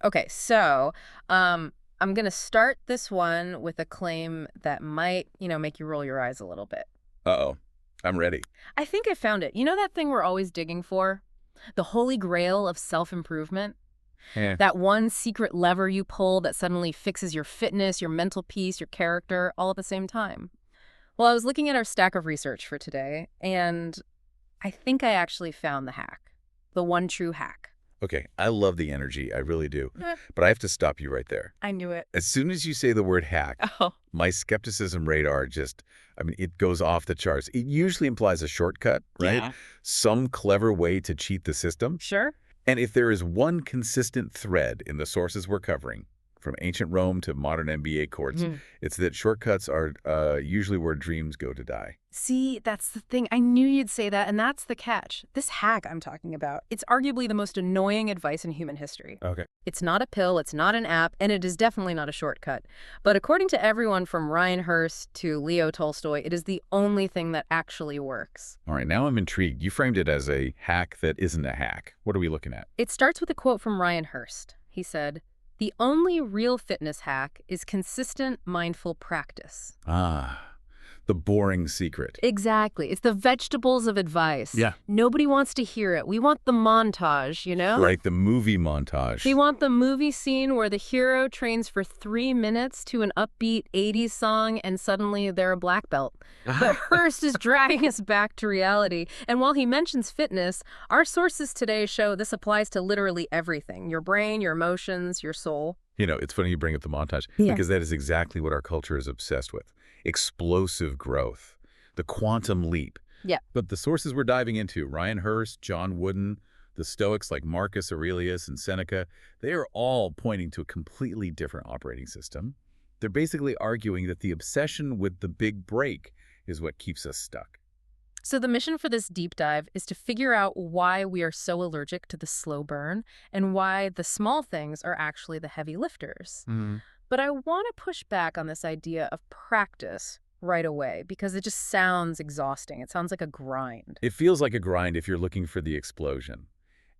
Okay, so I'm going to start this one with a claim that might, make you roll your eyes a little bit. Uh-oh. I'm ready. I think I found it. You know that thing we're always digging for? The holy grail of self-improvement? Yeah. That one secret lever you pull that suddenly fixes your fitness, your mental peace, your character, all at the same time. Well, I was looking at our stack of research for today, and I think I actually found the hack. The one true hack. Okay, I love the energy. I really do. Eh, But I have to stop you right there. I knew it. As soon as you say the word hack, Oh, my skepticism radar just, it goes off the charts. It usually implies a shortcut, right? yeah. Some clever way to cheat the system. Sure? And if there is one consistent thread in the sources we're covering, from ancient Rome to modern NBA courts, it's that shortcuts are usually where dreams go to die. See, that's the thing. I knew you'd say that, and that's the catch. This hack I'm talking about, it's arguably the most annoying advice in human history. Okay. It's not a pill, it's not an app, and it is definitely not a shortcut. But according to everyone from Ryan Hurst to Leo Tolstoy, it is the only thing that actually works. All right, now I'm intrigued. You framed it as a hack that isn't a hack. What are we looking at? It starts with a quote from Ryan Hurst. He said, "The only real fitness hack is consistent mindful practice." Ah, the boring secret. Exactly. It's the vegetables of advice. Yeah. Nobody wants to hear it. We want the montage, you know? Right, the movie montage. We want the movie scene where the hero trains for 3 minutes to an upbeat 80s song and suddenly they're a black belt. But Hearst is dragging us back to reality. And while he mentions fitness, our sources today show this applies to literally everything. Your brain, your emotions, your soul. It's funny you bring up the montage Yeah. because that is exactly what our culture is obsessed with. Explosive growth, the quantum leap. Yeah. But the sources we're diving into, Ryan Hurst, John Wooden, the Stoics like Marcus Aurelius and Seneca, they are all pointing to a completely different operating system. They're basically arguing that the obsession with the big break is what keeps us stuck. So the mission for this deep dive is to figure out why we are so allergic to the slow burn and why the small things are actually the heavy lifters. But I want to push back on this idea of practice right away because it just sounds exhausting. It sounds like a grind. It feels like a grind if you're looking for the explosion.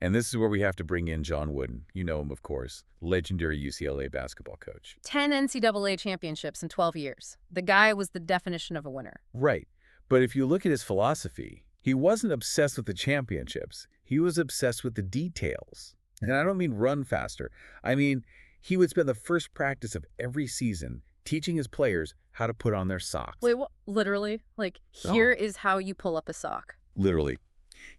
And this is where we have to bring in John Wooden. You know him, of course, legendary UCLA basketball coach. 10 NCAA championships in 12 years. The guy was the definition of a winner. Right. But if you look at his philosophy, he wasn't obsessed with the championships. He was obsessed with the details. And I don't mean run faster. I mean, he would spend the first practice of every season teaching his players how to put on their socks. Wait, what? Literally? Like, here is how you pull up a sock. Literally.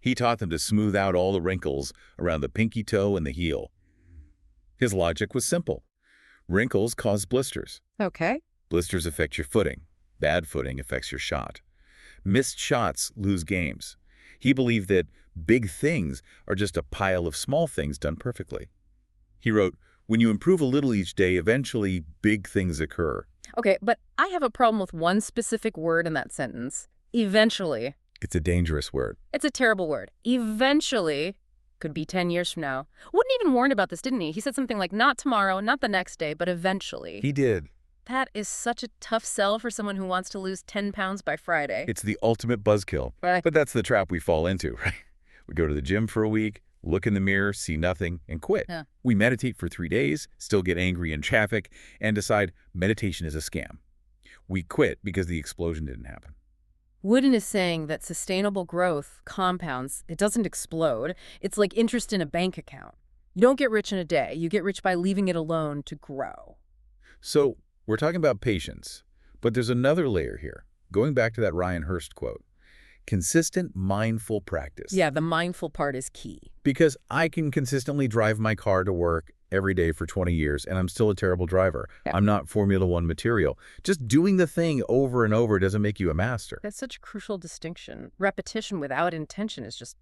He taught them to smooth out all the wrinkles around the pinky toe and the heel. His logic was simple. Wrinkles cause blisters. Okay. Blisters affect your footing. Bad footing affects your shot. Missed shots lose games. He believed that big things are just a pile of small things done perfectly. He wrote, "When you improve a little each day, eventually big things occur." Okay, but I have a problem with one specific word in that sentence. Eventually. It's a dangerous word. It's a terrible word. Eventually could be 10 years from now. Wooden even warned about this, didn't he? He said something like, not tomorrow, not the next day, but eventually. He did. That is such a tough sell for someone who wants to lose 10 pounds by Friday. It's the ultimate buzzkill. Right. But that's the trap we fall into, right? We go to the gym for a week, look in the mirror, see nothing, and quit. Yeah. We meditate for 3 days, still get angry in traffic, and decide meditation is a scam. We quit because the explosion didn't happen. Wooden is saying that sustainable growth compounds. It doesn't explode. It's like interest in a bank account. You don't get rich in a day. You get rich by leaving it alone to grow. So we're talking about patience, but there's another layer here. Going back to that Ryan Hurst quote, consistent mindful practice. Yeah, the mindful part is key. Because I can consistently drive my car to work every day for 20 years, and I'm still a terrible driver. Yeah. I'm not Formula One material. Just doing the thing over and over doesn't make you a master. That's such a crucial distinction. Repetition without intention is just,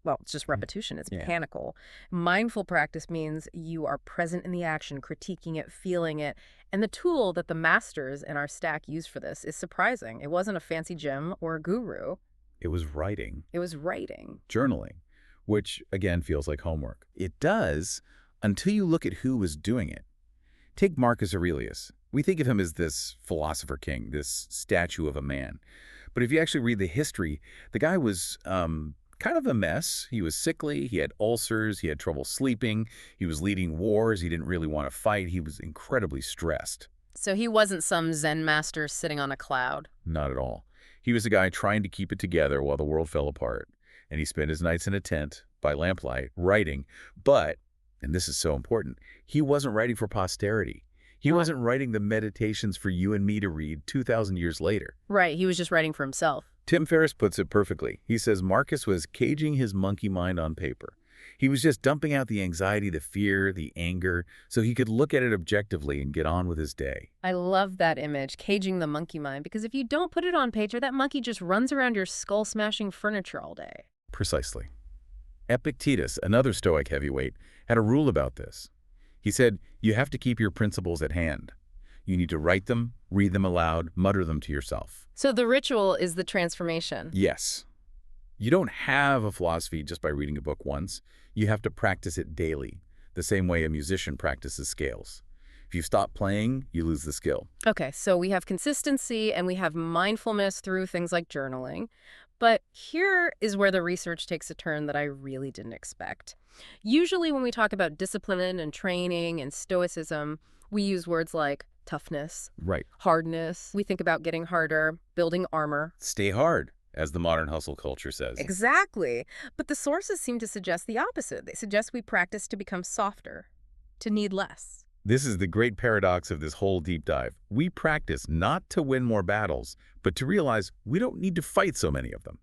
well, it's just repetition. It's Yeah. mechanical. Mindful practice means you are present in the action, critiquing it, feeling it. And the tool that the masters in our stack use for this is surprising. It wasn't a fancy gym or a guru. It was writing, It was writing. journaling, which again feels like homework. It does until you look at who was doing it. Take Marcus Aurelius. We think of him as this philosopher king, this statue of a man. But if you actually read the history, the guy was kind Kind of a mess. He was sickly, he had ulcers, he had trouble sleeping, he was leading wars, he didn't really want to fight, he was incredibly stressed. So he wasn't some Zen master sitting on a cloud. Not at all. He was a guy trying to keep it together while the world fell apart. And he spent his nights in a tent, by lamplight, writing. But, and this is so important, he wasn't writing for posterity. He wasn't writing the meditations for you and me to read 2,000 years later. Right, he was just writing for himself. Tim Ferriss puts it perfectly. He says Marcus was caging his monkey mind on paper. He was just dumping out the anxiety, the fear, the anger, so he could look at it objectively and get on with his day. I love that image, caging the monkey mind, because if you don't put it on paper, that monkey just runs around your skull-smashing furniture all day. Precisely. Epictetus, another Stoic heavyweight, had a rule about this. He said, you have to keep your principles at hand. You need to write them, read them aloud, mutter them to yourself. So the ritual is the transformation. Yes. You don't have a philosophy just by reading a book once. You have to practice it daily, the same way a musician practices scales. If you stop playing, you lose the skill. Okay, so we have consistency and we have mindfulness through things like journaling. But here is where the research takes a turn that I really didn't expect. Usually when we talk about discipline and training and stoicism, we use words like toughness, Right. hardness. We think about getting harder, building armor. Stay hard, as the modern hustle culture says. Exactly. But the sources seem to suggest the opposite. They suggest we practice to become softer, to need less. This is the great paradox of this whole deep dive. We practice not to win more battles, but to realize we don't need to fight so many of them.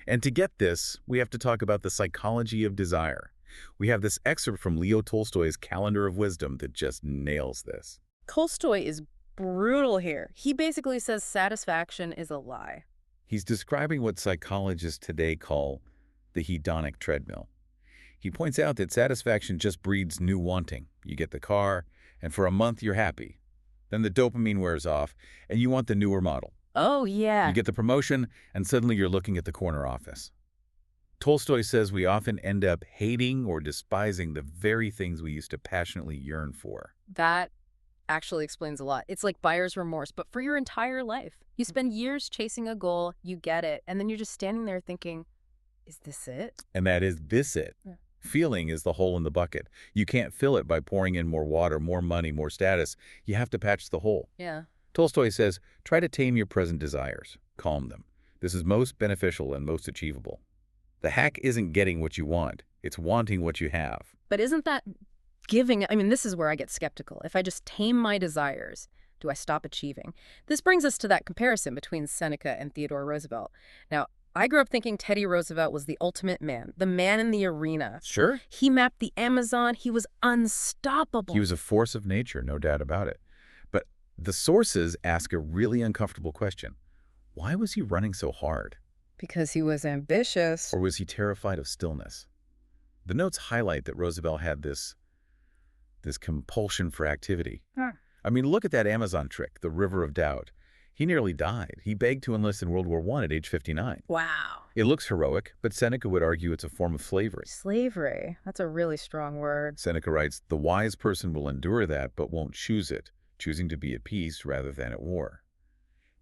And to get this, we have to talk about the psychology of desire. We have this excerpt from Leo Tolstoy's Calendar of Wisdom that just nails this. Tolstoy is brutal here. He basically says satisfaction is a lie. He's describing what psychologists today call the hedonic treadmill. He points out that satisfaction just breeds new wanting. You get the car, and for a month you're happy. Then the dopamine wears off, and you want the newer model. Oh, yeah. You get the promotion, and suddenly you're looking at the corner office. Tolstoy says we often end up hating or despising the very things we used to passionately yearn for. That actually explains a lot. It's like buyer's remorse, but for your entire life. You spend years chasing a goal, you get it, and then you're just standing there thinking, is this it? And that is this it. Yeah. Feeling is the hole in the bucket. You can't fill it by pouring in more water, more money, more status. You have to patch the hole. Yeah. Tolstoy says, try to tame your present desires. Calm them. This is most beneficial and most achievable. The hack isn't getting what you want. It's wanting what you have. But isn't that giving? I mean, this is where I get skeptical. If I just tame my desires, do I stop achieving? This brings us to that comparison between Seneca and Theodore Roosevelt. Now, I grew up thinking Teddy Roosevelt was the ultimate man, the man in the arena. Sure. He mapped the Amazon. He was unstoppable. He was a force of nature, no doubt about it. But the sources ask a really uncomfortable question. Why was he running so hard? Because he was ambitious. Or was he terrified of stillness? The notes highlight that Roosevelt had this compulsion for activity. Huh. I mean, look at that Amazon trick, the River of Doubt. He nearly died. He begged to enlist in World War I at age 59. Wow. It looks heroic, but Seneca would argue it's a form of slavery. Slavery. That's a really strong word. Seneca writes, the wise person will endure that, but won't choose it, choosing to be at peace rather than at war.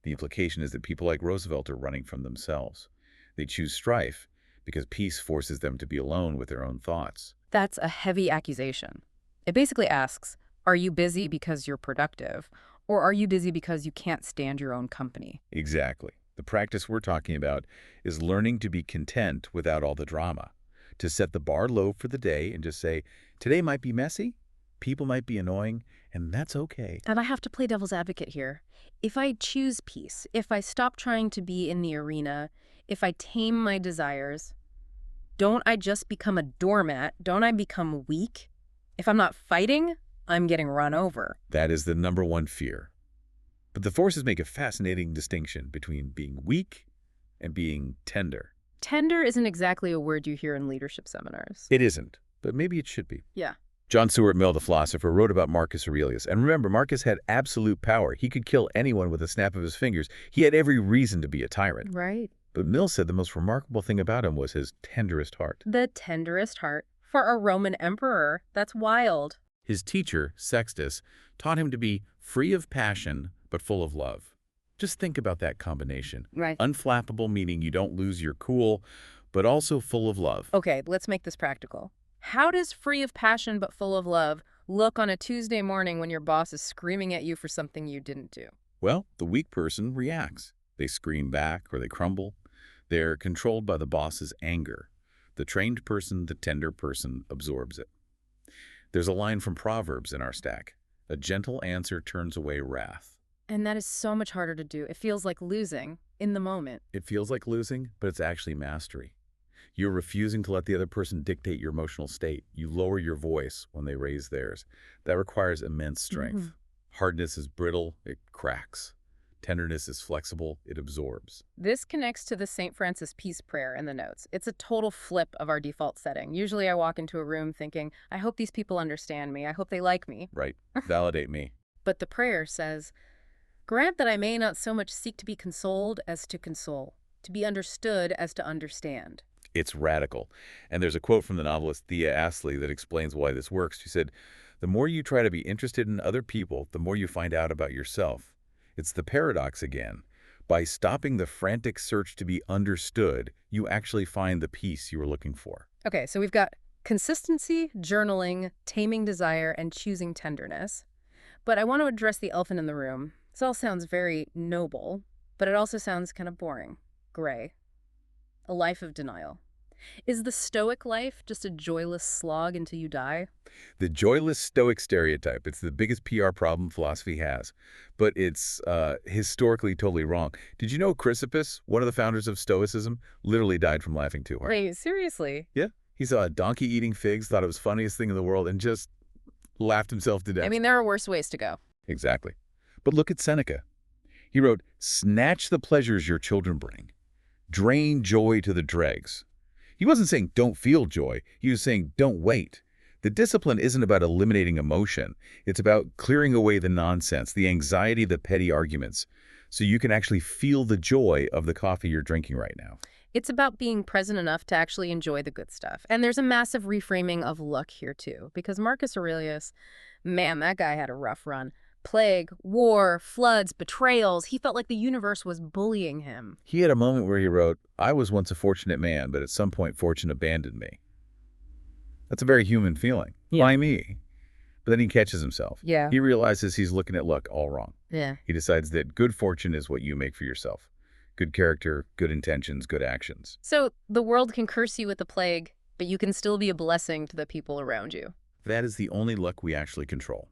The implication is that people like Roosevelt are running from themselves. They choose strife because peace forces them to be alone with their own thoughts. That's a heavy accusation. It basically asks, are you busy because you're productive, or are you busy because you can't stand your own company? Exactly. The practice we're talking about is learning to be content without all the drama, to set the bar low for the day and just say, today might be messy, people might be annoying, and that's okay. And I have to play devil's advocate here. If I choose peace, if I stop trying to be in the arena, if I tame my desires, don't I just become a doormat? Don't I become weak? If I'm not fighting, I'm getting run over. That is the number one fear. But the forces make a fascinating distinction between being weak and being tender. Tender isn't exactly a word you hear in leadership seminars. It isn't, but maybe it should be. Yeah. John Stuart Mill, the philosopher, wrote about Marcus Aurelius. And remember, Marcus had absolute power. He could kill anyone with a snap of his fingers. He had every reason to be a tyrant. Right. But Mill said the most remarkable thing about him was his tenderest heart. The tenderest heart. For a Roman emperor, that's wild. His teacher, Sextus, taught him to be free of passion, but full of love. Just think about that combination. Right. Unflappable, meaning you don't lose your cool, but also full of love. Okay, let's make this practical. How does free of passion but full of love look on a Tuesday morning when your boss is screaming at you for something you didn't do? Well, the weak person reacts. They scream back or they crumble. They're controlled by the boss's anger. The trained person, the tender person, absorbs it. There's a line from Proverbs in our stack. A gentle answer turns away wrath. And that is so much harder to do. It feels like losing in the moment. It feels like losing, but it's actually mastery. You're refusing to let the other person dictate your emotional state. You lower your voice when they raise theirs. That requires immense strength. Hardness is brittle, it cracks. Tenderness is flexible, it absorbs. This connects to the St. Francis Peace Prayer in the notes. It's a total flip of our default setting. Usually I walk into a room thinking, I hope these people understand me. I hope they like me. Right. Validate me. But the prayer says, grant that I may not so much seek to be consoled as to console, to be understood as to understand. It's radical. And there's a quote from the novelist Thea Astley that explains why this works. She said, the more you try to be interested in other people, the more you find out about yourself. It's the paradox again. By stopping the frantic search to be understood, you actually find the peace you were looking for. Okay, so we've got consistency, journaling, taming desire, and choosing tenderness. But I want to address the elephant in the room. This all sounds very noble, but it also sounds kind of boring, gray. A life of denial. Is the Stoic life just a joyless slog until you die? The joyless Stoic stereotype, it's the biggest PR problem philosophy has. But it's historically totally wrong. Did you know Chrysippus, one of the founders of Stoicism, literally died from laughing too hard? Wait, seriously? Yeah. He saw a donkey eating figs, thought it was the funniest thing in the world, and just laughed himself to death. I mean, there are worse ways to go. Exactly. But look at Seneca. He wrote, snatch the pleasures your children bring. Drain joy to the dregs. He wasn't saying don't feel joy. He was saying don't wait. The discipline isn't about eliminating emotion. It's about clearing away the nonsense, the anxiety, the petty arguments, so you can actually feel the joy of the coffee you're drinking right now. It's about being present enough to actually enjoy the good stuff. And there's a massive reframing of luck here, too, because Marcus Aurelius, man, that guy had a rough run. Plague, war, floods, betrayals. He felt like the universe was bullying him. He had a moment where he wrote, I was once a fortunate man, but at some point fortune abandoned me. That's a very human feeling. Yeah. Why me? But then he catches himself. Yeah. He realizes he's looking at luck all wrong. Yeah. He decides that good fortune is what you make for yourself. Good character, good intentions, good actions. So the world can curse you with the plague, but you can still be a blessing to the people around you. That is the only luck we actually control.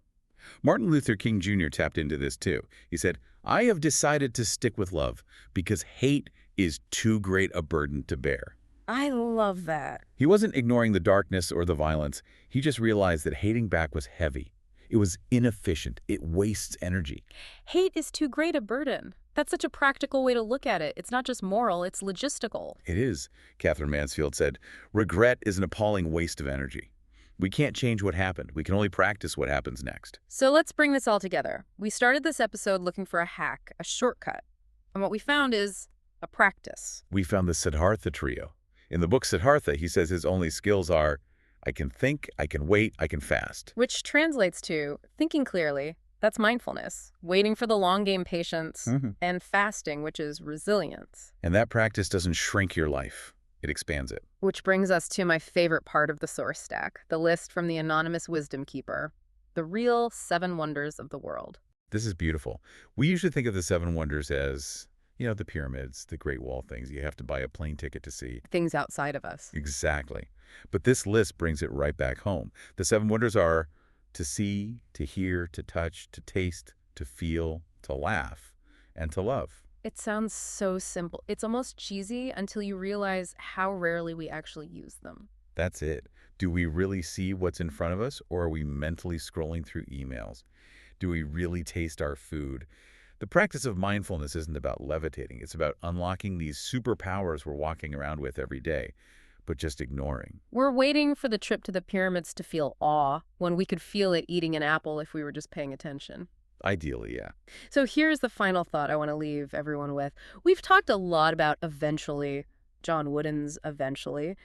Martin Luther King Jr. tapped into this too. He said, I have decided to stick with love because hate is too great a burden to bear. I love that. He wasn't ignoring the darkness or the violence. He just realized that hating back was heavy. It was inefficient. It wastes energy. Hate is too great a burden. That's such a practical way to look at it. It's not just moral, it's logistical. It is, Catherine Mansfield said. Regret is an appalling waste of energy. We can't change what happened. We can only practice what happens next. So let's bring this all together. We started this episode looking for a hack, a shortcut. And what we found is a practice. We found the Siddhartha trio. In the book Siddhartha, he says his only skills are, I can think, I can wait, I can fast. Which translates to thinking clearly, that's mindfulness, waiting for the long game patience, and fasting, which is resilience. And that practice doesn't shrink your life. It expands it. Which brings us to my favorite part of the source stack, the list from the anonymous wisdom keeper, the real 7 wonders of the world. This is beautiful. We usually think of the 7 wonders as, the pyramids, the Great Wall things you have to buy a plane ticket to see. Things outside of us. Exactly. But this list brings it right back home. The 7 wonders are to see, to hear, to touch, to taste, to feel, to laugh, and to love. It sounds so simple. It's almost cheesy until you realize how rarely we actually use them. That's it. Do we really see what's in front of us, or are we mentally scrolling through emails? Do we really taste our food? The practice of mindfulness isn't about levitating. It's about unlocking these superpowers we're walking around with every day, but just ignoring. We're waiting for the trip to the pyramids to feel awe when we could feel it eating an apple if we were just paying attention. Ideally, yeah. So here's the final thought I want to leave everyone with. We've talked a lot about eventually, John Wooden's eventually,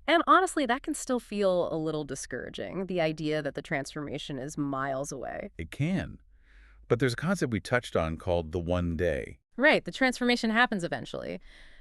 and honestly, that can still feel a little discouraging, the idea that the transformation is miles away. It can. But there's a concept we touched on called the one day. Right, the transformation happens eventually.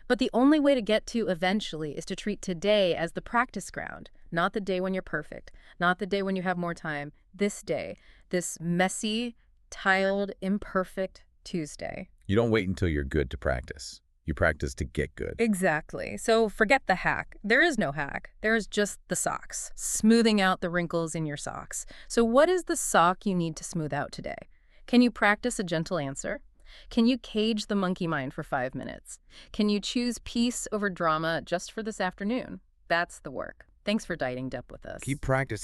But the only way to get to eventually is to treat today as the practice ground, not the day when you're perfect, not the day when you have more time, this day, this messy, tiled, imperfect Tuesday. You don't wait until you're good to practice. You practice to get good. Exactly. So forget the hack. There is no hack. There is just the socks, smoothing out the wrinkles in your socks. So what is the sock you need to smooth out today? Can you practice a gentle answer? Can you cage the monkey mind for 5 minutes? Can you choose peace over drama just for this afternoon? That's the work. Thanks for dieting Dep with us. Keep practicing.